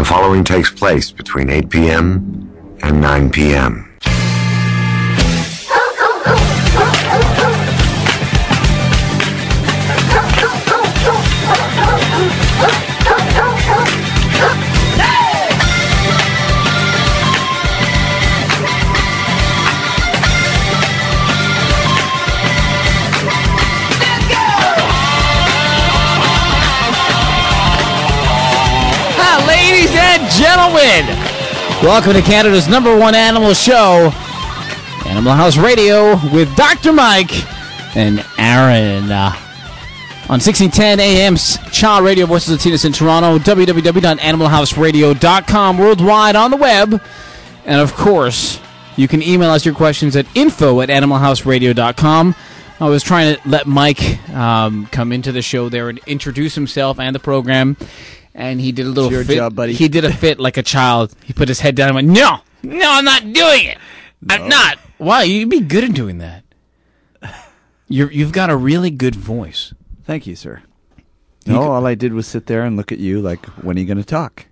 The following takes place between 8 p.m. and 9 p.m. Ladies and gentlemen, welcome to Canada's #1 animal show, Animal House Radio, with Dr. Mike and Aaron. On 1610 AM's Child Radio, Voices of Tinnitus in Toronto, www.animalhouseradio.com, worldwide on the web. And, of course, you can email us your questions at info@animalhouseradio.com. I was trying to let Mike come into the show there and introduce himself and the program. And he did a little fit. Your job, buddy. He did a fit like a child. He put his head down and went, No, I'm not doing it. No. I'm not. Why? You'd be good at doing that. You've got a really good voice. Thank you, sir. All I did was sit there and look at you like, when are you going to talk?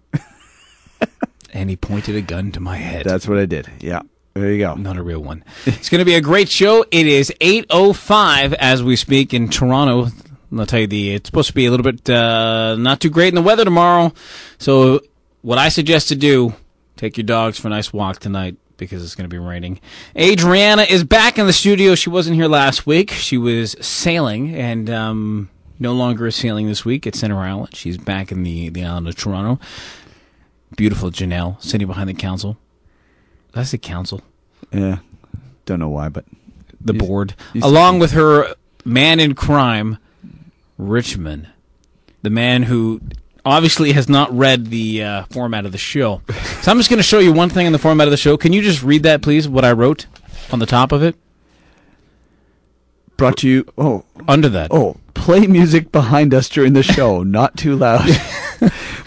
And he pointed a gun to my head. That's what I did. Yeah. There you go. Not a real one. It's going to be a great show. It is 8:05 as we speak in Toronto. I'll tell you, it's supposed to be a little bit not too great in the weather tomorrow. So what I suggest to do, take your dogs for a nice walk tonight because it's going to be raining. Adriana is back in the studio. She wasn't here last week. She was sailing and no longer is sailing this week at Center Island. She's back in the island of Toronto. Beautiful Janelle sitting behind the council. That's the council. Yeah. Don't know why, but... The board. Along with her man in crime... Richmond, the man who obviously has not read the format of the show. So I'm just going to show you one thing in the format of the show. Can you just read that, please, what I wrote on the top of it? Brought to you... Under that. Play music behind us during the show, not too loud.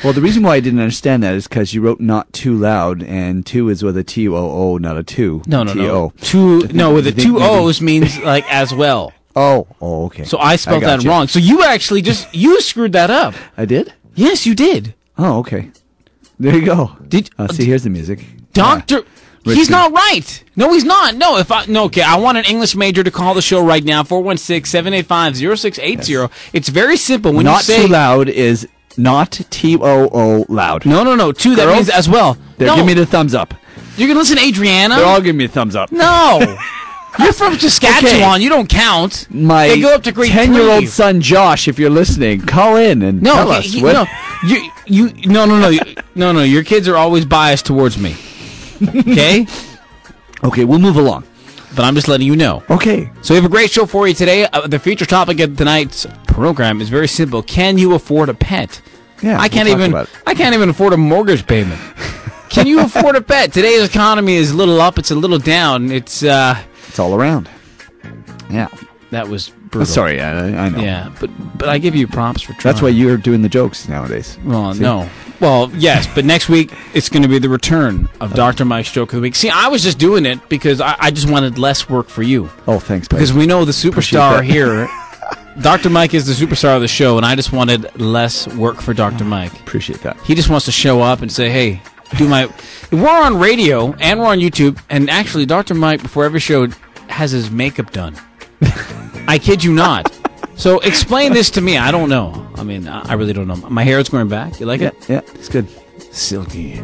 Well, the reason why I didn't understand that is because you wrote not too loud, and two is with a T-O-O, not a two. No. With the two O's means like as well. Oh, okay. So I spelled that wrong. So you actually you screwed that up. I did? Yes, you did. Oh, okay. There you go. See, here's the music. Doctor, he's not right. No, he's not. No, okay. I want an English major to call the show right now. 416-785-0680. Yes. It's very simple. When not you say too loud is not T-O-O loud. No. Two, that means as well. Give me the thumbs up. You can listen to Adriana. They're all giving me a thumbs up. No. You're from Saskatchewan. Okay. You don't count. They go up to grade 10-year-old son Josh, if you're listening, call in and tell us. No. Your kids are always biased towards me. Okay? Okay, we'll move along. But I'm just letting you know. Okay. So we have a great show for you today. The feature topic of tonight's program is very simple. Can you afford a pet? Yeah, I can't even afford a mortgage payment. Can you afford a pet? Today's economy is a little up. It's a little down. It's all around. Yeah. That was brutal. Sorry, I know. Yeah, but I give you props for trying. That's why you're doing the jokes nowadays. Well, no. Well, yes, but next week it's going to be the return of Dr. Mike's Joke of the Week. See, I was just doing it because I just wanted less work for you. Oh, thanks, buddy. Because we know the superstar here, Dr. Mike is the superstar of the show, and I just wanted less work for Dr. Mike. Appreciate that. He just wants to show up and say, hey... We're on radio and we're on YouTube, and actually Dr. Mike before every show has his makeup done. I kid you not. So explain this to me. I don't know. I mean, I really don't know. My hair is growing back. You like it? Yeah, it's good. Silky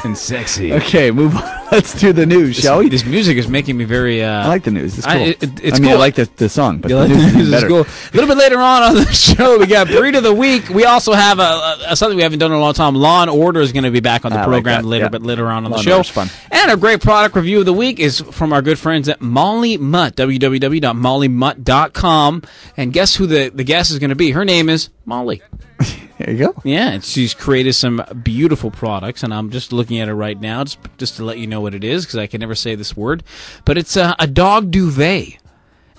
and sexy. Okay, move on. Let's do the news, shall we? This music is making me very... I like the news. It's cool. It's cool. I like the song, but the news is better. Cool. A little bit later on the show, we got Breed of the Week. We also have something we haven't done in a long time. Law & Order is going to be back on the program later on the show. Fun. And our great product review of the week is from our good friends at Molly Mutt, www.mollymutt.com. And guess who the guest is going to be? Her name is Molly. There you go. Yeah, and she's created some beautiful products, and I'm just looking at it right now just to let you know what it is, because I can never say this word. But it's a dog duvet,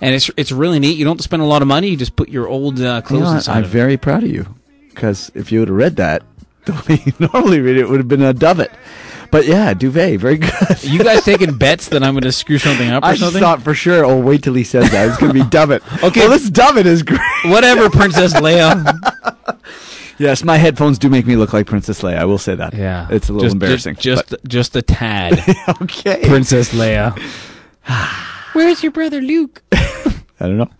and it's really neat. You don't have to spend a lot of money. You just put your old clothes inside I'm very proud of you, because if you would have read that the way you normally read it would have been a duvet. But yeah, duvet, very good. You guys taking bets that I'm going to screw something up or something? I thought for sure, wait till he says that. It's going to be duvet. Okay. Well, this duvet is great. Whatever, Princess Leia. Yes, my headphones do make me look like Princess Leia. I will say that. Yeah. It's a little embarrassing. Just a tad. Okay. Princess Leia. Where's your brother Luke? I don't know.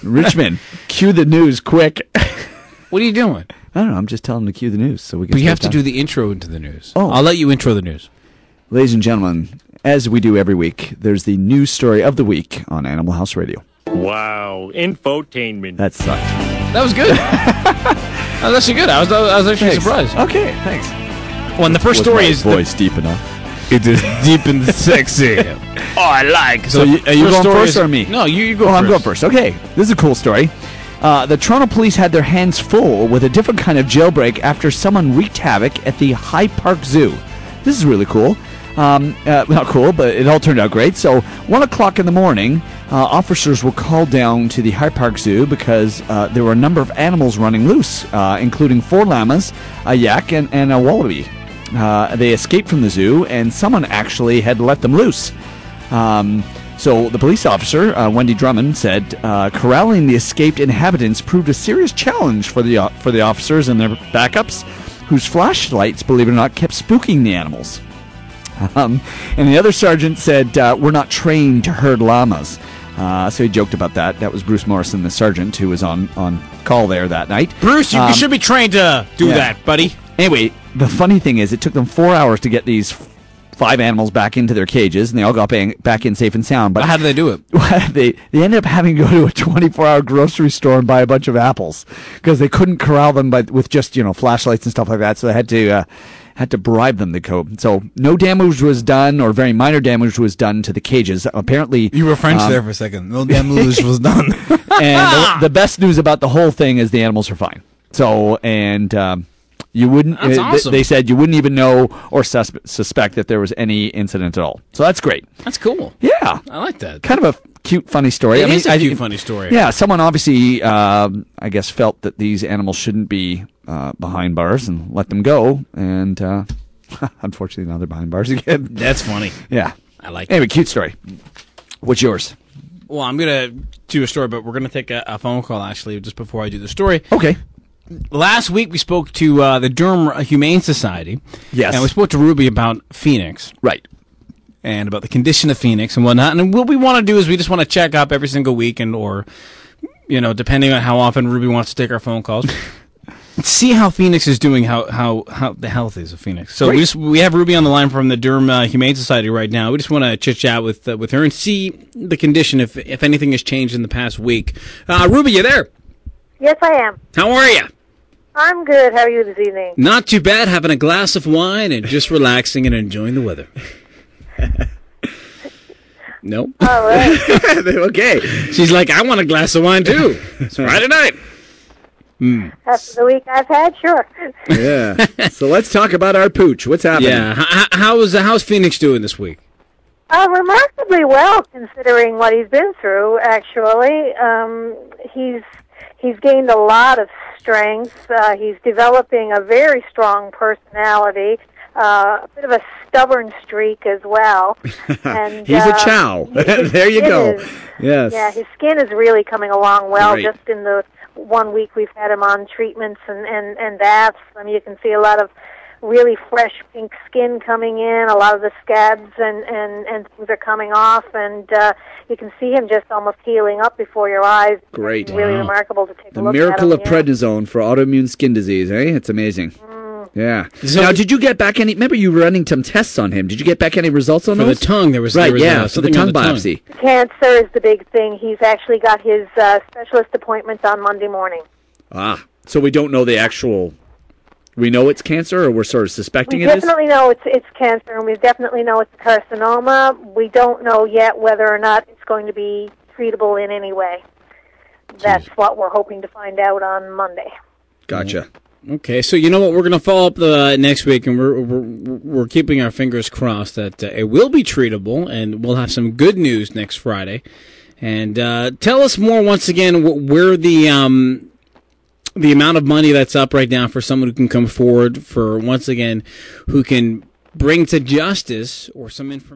Richmond, cue the news quick. What are you doing? I don't know. I'm just telling them to cue the news so we can. But you have start to time. do the intro into the news. Oh. I'll let you intro the news. Ladies and gentlemen, as we do every week, there's the news story of the week on Animal House Radio. Wow, infotainment. That sucked. That was good. That was actually good. I was actually surprised. Okay, thanks. Well, and the first Was story my is voice deep enough. it is deep and sexy. Oh, I like. So are you going first or me? No, you go Oh, first. I'm going first. Okay, this is a cool story. The Toronto police had their hands full with a different kind of jailbreak after someone wreaked havoc at the High Park Zoo. This is really cool. Not cool, but it all turned out great. So, 1 o'clock in the morning, officers were called down to the High Park Zoo because there were a number of animals running loose, including 4 llamas, a yak, and a wallaby. They escaped from the zoo, and someone actually had let them loose. So the police officer, Wendy Drummond, said corralling the escaped inhabitants proved a serious challenge for the officers and their backups, whose flashlights, believe it or not, kept spooking the animals. And the other sergeant said, we're not trained to herd llamas. So he joked about that. That was Bruce Morrison, the sergeant, who was on call there that night. Bruce, you should be trained to do that, buddy. Anyway, the funny thing is, it took them 4 hours to get these 5 animals back into their cages, and they all got back in safe and sound. But How did they do it? they ended up having to go to a 24-hour grocery store and buy a bunch of apples because they couldn't corral them with just flashlights and stuff like that. So they had to bribe them to go. So no damage was done, or very minor damage was done to the cages. Apparently, You were French there for a second. No damage was done. and the best news about the whole thing is the animals are fine. So you wouldn't. That's awesome. They said you wouldn't even know or suspect that there was any incident at all. So that's great. That's cool. Yeah, I like that. kind of a cute, funny story. It is a I cute, think- funny story. Yeah, someone obviously, I guess, felt that these animals shouldn't be behind bars and let them go, and unfortunately, now they're behind bars again. That's funny. Yeah. I like it. Anyway, cute story. What's yours? Well, I'm going to do a story, but we're going to take a phone call, actually, just before I do the story. Okay. Last week, we spoke to the Durham Humane Society. Yes. And we spoke to Ruby about Phoenix. Right. And about the condition of Phoenix and whatnot. And what we want to do is we just want to check up every single week, or depending on how often Ruby wants to take our phone calls, see how Phoenix is doing, how the health is of Phoenix. So we have Ruby on the line from the Durham Humane Society right now. We just want to chit chat with her and see the condition, if anything has changed in the past week. Ruby, you there? Yes, I am. How are you? I'm good. How are you this evening? Not too bad. Having a glass of wine and just relaxing and enjoying the weather. No. All right. Okay. She's like, I want a glass of wine too. It's Friday night. After the week I've had, sure. Yeah. So let's talk about our pooch. What's happening? Yeah. How's Phoenix doing this week? Remarkably well, considering what he's been through. Actually, he's gained a lot of strength. He's developing a very strong personality. A bit of a stubborn streak as well. And He's a chow. There you go. Yes. Yeah, his skin is really coming along well. Great. Just in the 1 week we've had him on treatments and baths, you can see a lot of really fresh pink skin coming in. A lot of the scabs and things are coming off, and you can see him just almost healing up before your eyes. Great. It's really Wow. remarkable to take The a look miracle at of him. Yeah. prednisone for autoimmune skin disease, eh? It's amazing. Yeah. So- now, did you get back any? Remember, you were running some tests on him. Did you get back any results on For the those? tongue, there was right. there was, Yeah, for the something tongue on biopsy. Cancer is the big thing. He's actually got his specialist appointment on Monday morning. Ah, so we don't know the actual. We know it's cancer, or we're sort of suspecting We it is. definitely know it's cancer, and we definitely know it's carcinoma. We don't know yet whether or not it's going to be treatable in any way. That's what we're hoping to find out on Monday. Gotcha. Okay, so you know what? We're going to follow up next week, and we're keeping our fingers crossed that it will be treatable, and we'll have some good news next Friday. And tell us more once again where the amount of money that's up right now for someone who can come forward for, once again, who can bring to justice or some information.